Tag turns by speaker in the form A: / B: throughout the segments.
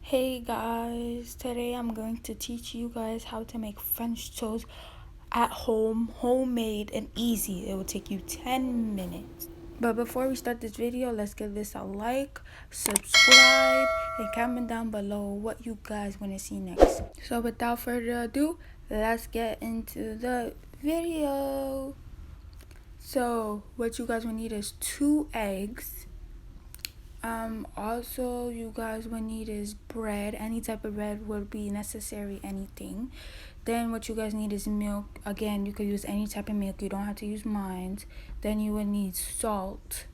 A: Hey guys, today I'm going to teach you guys how to make French toast at home, homemade and easy. It will take you 10 minutes. But before we start this video, let's give this a like, subscribe, and comment down below what you guys want to see next. So without further ado, let's get into the video. So what you guys will need is 2 eggs. Also you guys will need is bread. Any type of bread would be necessary, anything. Then what you guys need is milk. Again, you could use any type of milk, you don't have to use mine. Then you would need salt.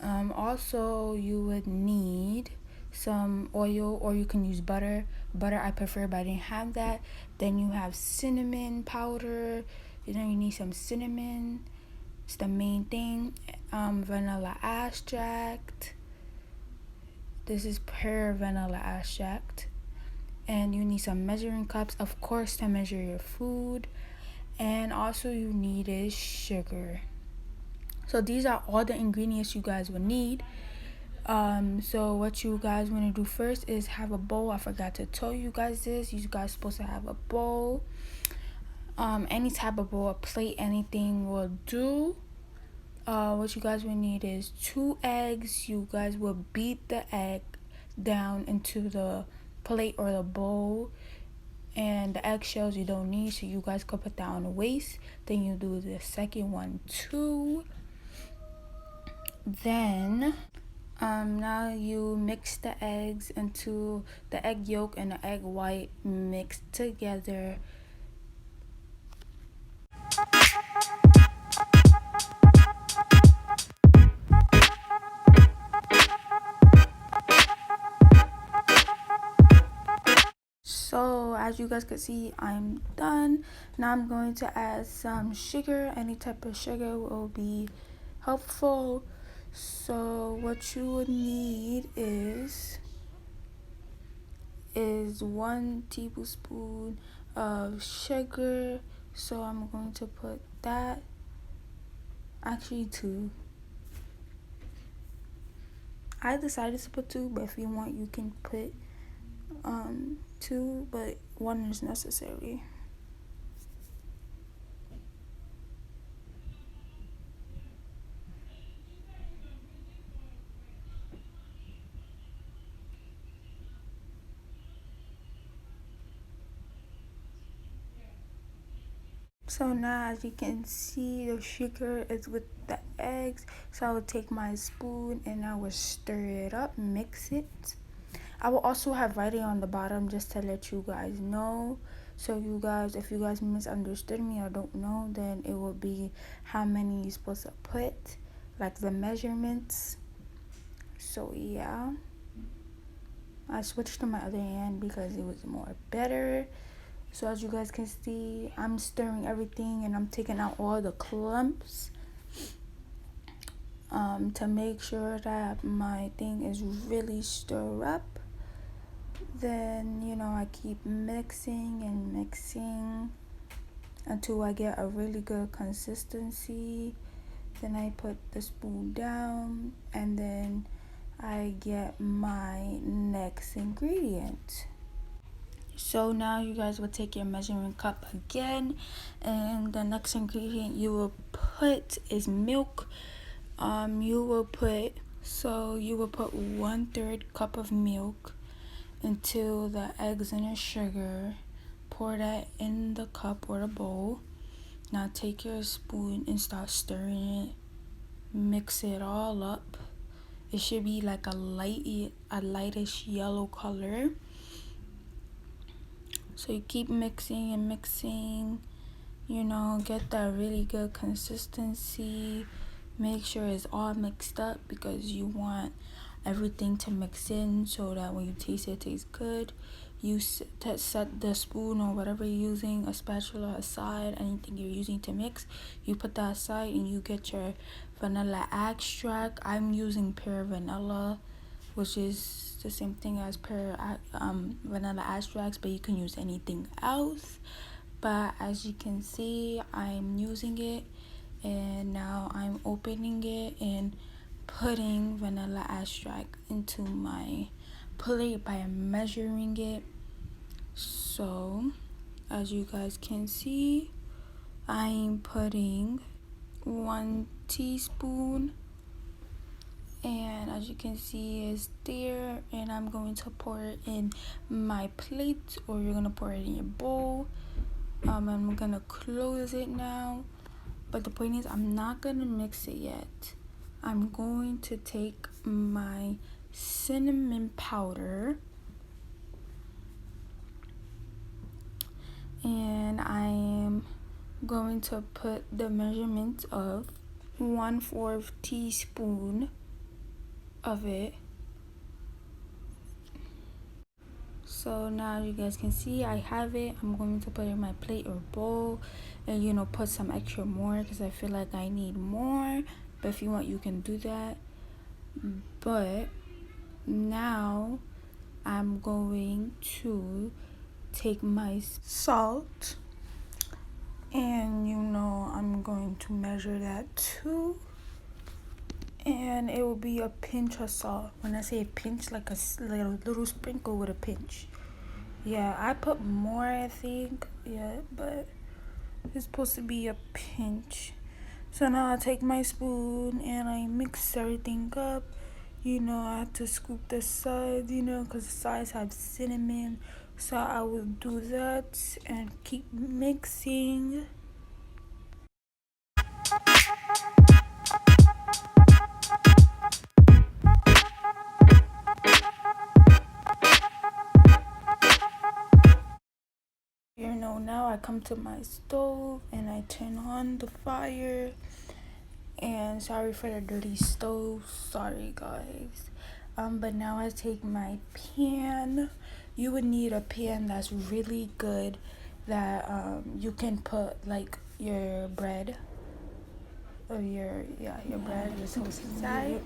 A: Also you would need some oil, or you can use butter. I prefer, but I didn't have that. Then you have cinnamon powder. You need some cinnamon. It's the main thing. Vanilla extract. This is pure vanilla extract. And you need some measuring cups, of course, to measure your food. And also you need is sugar. So these are all the ingredients you guys will need. So what you guys want to do first is have a bowl. I forgot to tell you guys this. You guys supposed to have a bowl. Any type of bowl, a plate, anything will do. What you guys will need is 2 eggs. You guys will beat the egg down into the plate or the bowl, and the eggshells you don't need, so you guys could put that on the waste. Then you do the second one too. Then now you mix the eggs into the egg yolk and the egg white mixed together. So as you guys can see, I'm done. Now I'm going to add some sugar. Any type of sugar will be helpful. So what you would need is 1 tablespoon of sugar. So I'm going to put that, actually 2. I decided to put 2, but if you want, you can put 2, but 1 is necessary. So now as you can see, the sugar is with the eggs. So I will take my spoon and I will stir it up, mix it. I will also have writing on the bottom just to let you guys know. So you guys, if you guys misunderstood me or don't know, then it will be how many you're supposed to put, like the measurements. So yeah, I switched to my other hand because it was more better. So as you guys can see, I'm stirring everything and I'm taking out all the clumps to make sure that my thing is really stir up. Then I keep mixing and mixing until I get a really good consistency. Then I put the spoon down and then I get my next ingredient. So now you guys will take your measuring cup again, and the next ingredient you will put is milk. You will put 1/3 cup of milk into the eggs and the sugar. Pour that in the cup or the bowl. Now take your spoon and start stirring it. Mix it all up. It should be like a lightish yellow color. So you keep mixing and mixing, get that really good consistency. Make sure it's all mixed up because you want everything to mix in so that when you taste it, it tastes good. You set the spoon or whatever you're using, a spatula aside, anything you're using to mix. You put that aside and you get your vanilla extract. I'm using pure vanilla, which is the same thing as pure vanilla extracts, but you can use anything else. But as you can see, I'm using it, and now I'm opening it and putting vanilla extract into my plate by measuring it. So as you guys can see, I'm putting 1 teaspoon, and as you can see it's there, and I'm going to pour it in my plate, or you're gonna pour it in your bowl. I'm gonna close it now, but the point is I'm not gonna mix it yet. I'm going to take my cinnamon powder, and I am going to put the measurement of 1/4 teaspoon of it. So now you guys can see I have it. I'm going to put it in my plate or bowl, and put some extra more because I feel like I need more, but if you want you can do that. But now I'm going to take my salt, and I'm going to measure that too, and it will be a pinch of salt. When I say a pinch, like a little sprinkle with a pinch. Yeah, I put more, I think. Yeah, but it's supposed to be a pinch. So now I take my spoon and I mix everything up. I have to scoop the sides, because the sides have cinnamon. So I will do that and keep mixing. Now I come to my stove and I turn on the fire. And sorry for the dirty stove, sorry guys. But now I take my pan. You would need a pan that's really good, that you can put like your bread, or your bread is toast inside.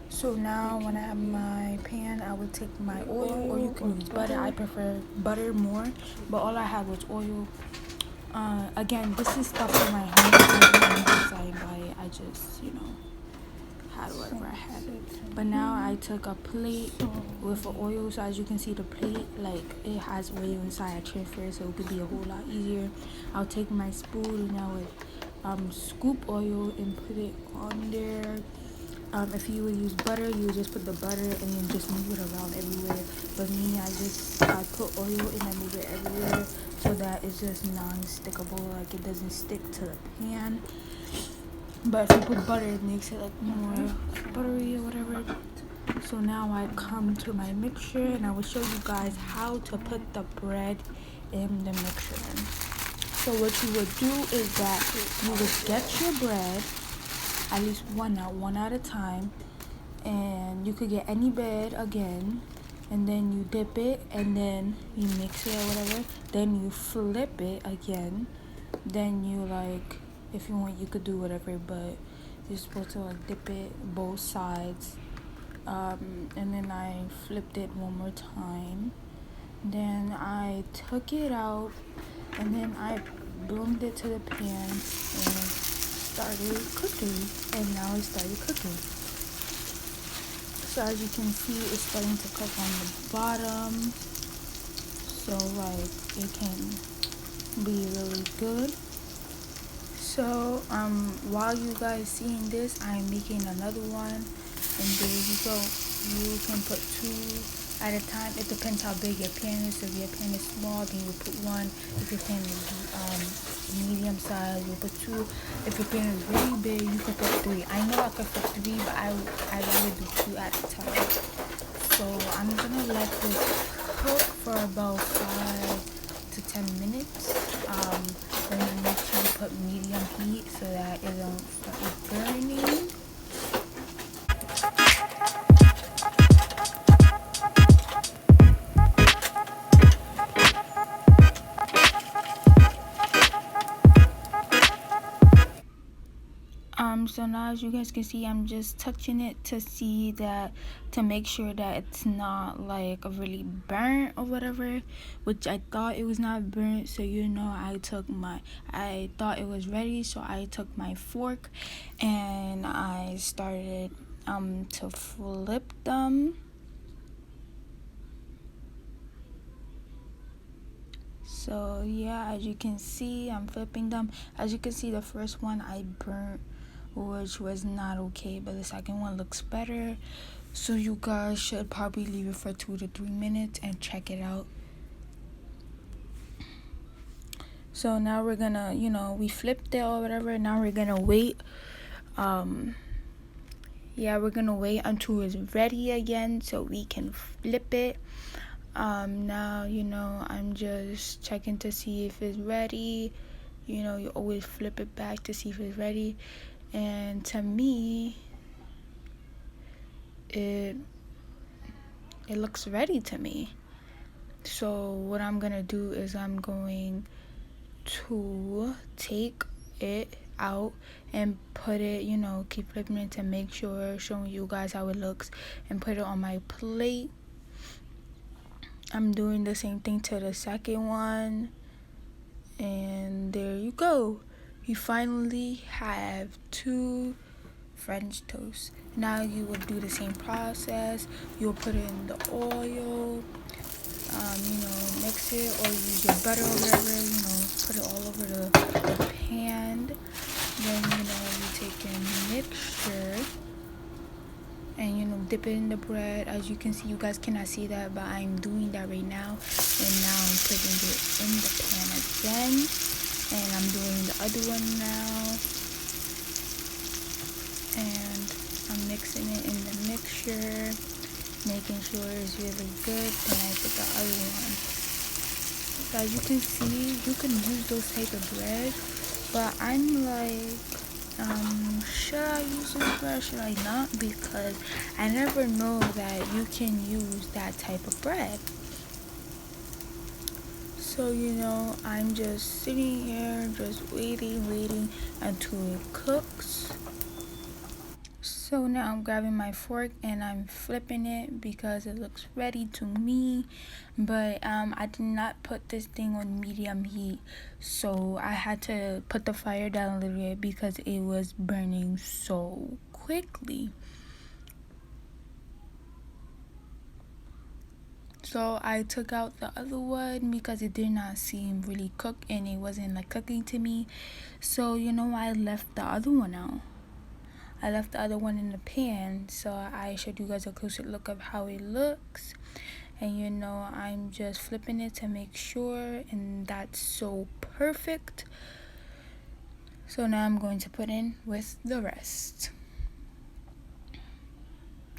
A: So now when I have my pan, I would take my oil, or you can use butter. I prefer butter more, but all I had was oil. Again, this is stuff in my home. I didn't buy it. I just had whatever I had. But now I took a plate with oil, so as you can see the plate, like, it has oil inside. I transfer, so it could be a whole lot easier. I'll take my spoon and I would scoop oil and put it on there. If you would use butter, you would just put the butter and then just move it around everywhere. But me, I put oil and I move it everywhere so that it's just non-stickable, like it doesn't stick to the pan. But if you put butter, it makes it like more buttery or whatever. So now I come to my mixture, and I will show you guys how to put the bread in the mixture. So what you would do is that you would get your bread, at least one at a time, and you could get any bread again, and then you dip it, and then you mix it or whatever, then you flip it again, then you, like, if you want you could do whatever, but you're supposed to like dip it both sides. And then I flipped it one more time, then I took it out, and then I boomed it to the pan and started cooking, and now it started cooking. So as you can see, it's starting to cook on the bottom, so like it can be really good. So while you guys seeing this, I'm making another one, and there you go. You can put 2 at a time. It depends how big your pan is. If your pan is small, then you put 1. If your pan is medium size, you put 2. If your pan is really big, you can put 3. I know I could put 3, but I rather do 2 at a time. So I'm gonna let this cook for about 5 to 10 minutes. Then make sure you put medium heat so that it don't start burning. So now as you guys can see, I'm just touching it to make sure that it's not like really burnt or whatever, which I thought it was not burnt. So I thought it was ready, so I took my fork and I started to flip them. So yeah, as you can see, I'm flipping them. As you can see, the first one I burnt, which was not okay, but the second one looks better. So you guys should probably leave it for 2 to 3 minutes and check it out. So now we're gonna, we flipped it or whatever. Now we're gonna wait. Yeah, we're gonna wait until it's ready again so we can flip it. Now, I'm just checking to see if it's ready. You always flip it back to see if it's ready. And to me, it looks ready to me. So what I'm gonna do is I'm going to take it out and put it, keep flipping it to make sure, showing you guys how it looks, and put it on my plate. I'm doing the same thing to the second one, and there you go. You finally have 2 French toast. Now you will do the same process. You'll put it in the oil, mix it, or use your butter or whatever, put it all over the pan. Then, you take your mixture and, dip it in the bread. As you can see, you guys cannot see that, but I'm doing that right now. And now I'm putting it in the pan again. And I'm doing the other one now. And I'm mixing it in the mixture, making sure it's really good. Then I put the other one. So as you can see, you can use those type of bread, but I'm like, should I use this bread, should I not? Because I never know that you can use that type of bread. So, I'm just sitting here, just waiting until it cooks. So now I'm grabbing my fork and I'm flipping it because it looks ready to me. But I did not put this thing on medium heat, so I had to put the fire down a little bit because it was burning so quickly. So I took out the other one because it did not seem really cooked and it wasn't like cooking to me. So I left the other one out. I left the other one in the pan, so I showed you guys a closer look of how it looks. And I'm just flipping it to make sure, and that's so perfect. So now I'm going to put in with the rest.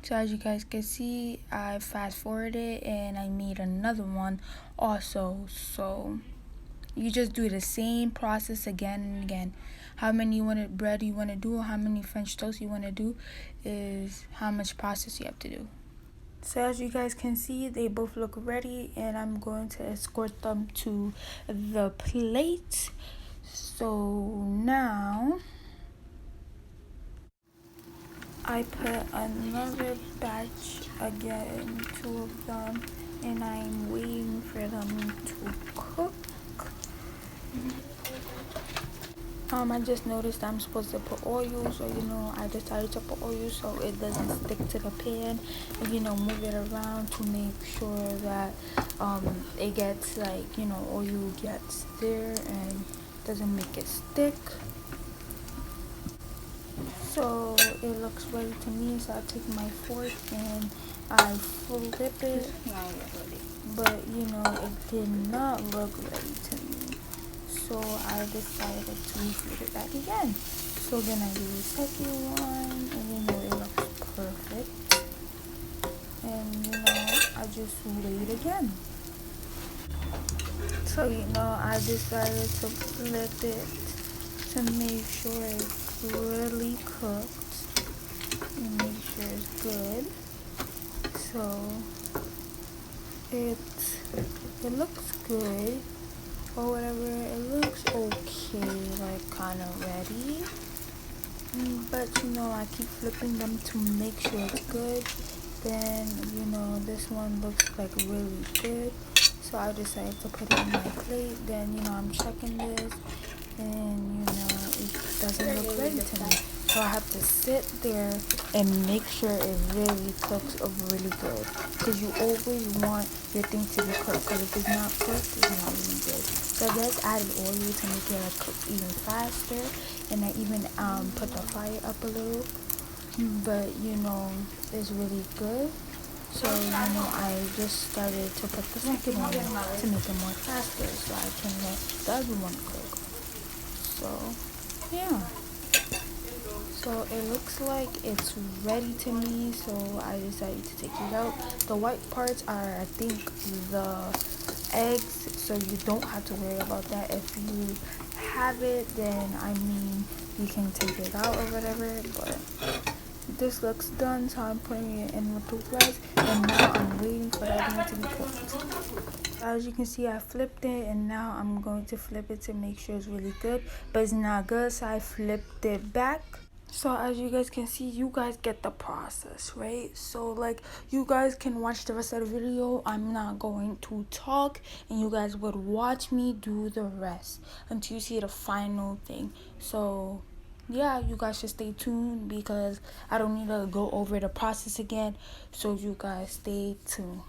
A: So as you guys can see, I fast forwarded and I made another one also. So you just do the same process again and again. How many bread you want to do, or how many French toast you want to do, is how much process you have to do. So as you guys can see, they both look ready, and I'm going to escort them to the plate. So now I put another batch again, 2 of them, and I'm waiting for them to cook. I just noticed I'm supposed to put oil, so I decided to put oil so it doesn't stick to the pan, and move it around to make sure that it gets oil gets there and doesn't make it stick. So it looks ready to me, so I take my fork and I flip it, but it did not look ready to me. So I decided to flip it back again. So then I do the second one, and it looks perfect. And I just wait again. So I decided to flip it to make sure it's really cooked and make sure it's good. So it looks good. Or whatever, it looks okay, like kind of ready, but I keep flipping them to make sure it's good. Then this one looks like really good, so I decided to put it on my plate. Then I'm checking this, and it doesn't look ready to me. So I have to sit there and make sure it really cooks really good, because you always want your thing to be cooked, because if it's not cooked, it's not really good. So I just added oil to make it cook even faster, and I even put the fire up a little, but it's really good. So I just started to put the second one to make it more faster, so I can let the other one cook. So yeah, so it looks like it's ready to me, so I decided to take it out. The white parts are, I think, the eggs, so you don't have to worry about that. If you have it, then you can take it out or whatever, but this looks done, so I'm putting it in the toothbrush, and now I'm waiting for the other one to be cooked. As you can see, I flipped it, and now I'm going to flip it to make sure it's really good, but it's not good, so I flipped it back. So as you guys can see, you guys get the process, right? So like, you guys can watch the rest of the video. I'm not going to talk, and you guys would watch me do the rest until you see the final thing. So yeah, you guys should stay tuned, because I don't need to go over the process again, so you guys stay tuned.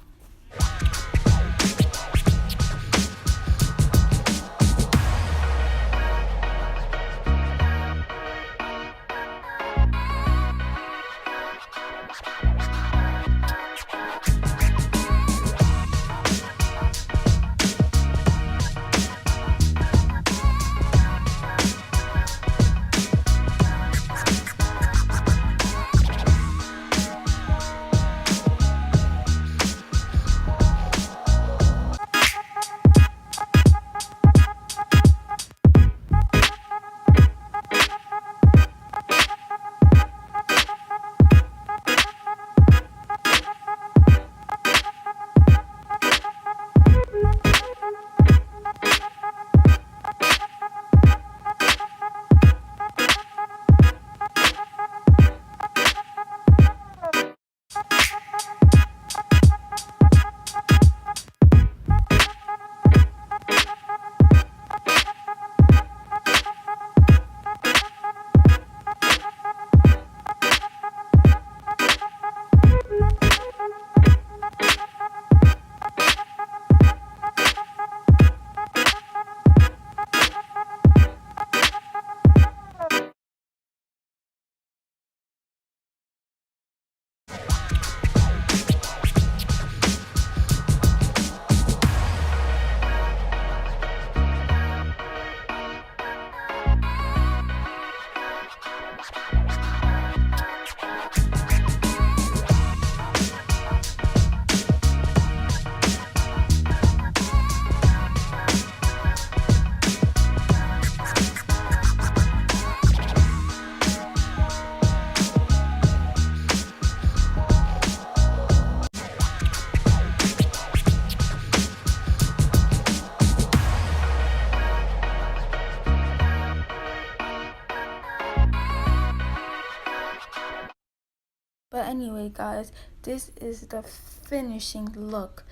A: But anyway, guys, this is the finishing look.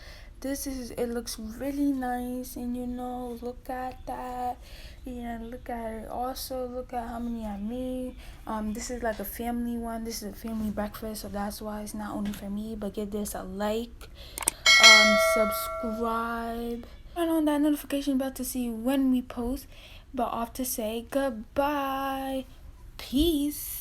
A: It looks really nice, and look at that. Look at it. Also, look at how many I made. This is like a family one. This is a family breakfast, so that's why it's not only for me. But give this a like, subscribe, turn on that notification bell to see when we post. But off to say goodbye. Peace.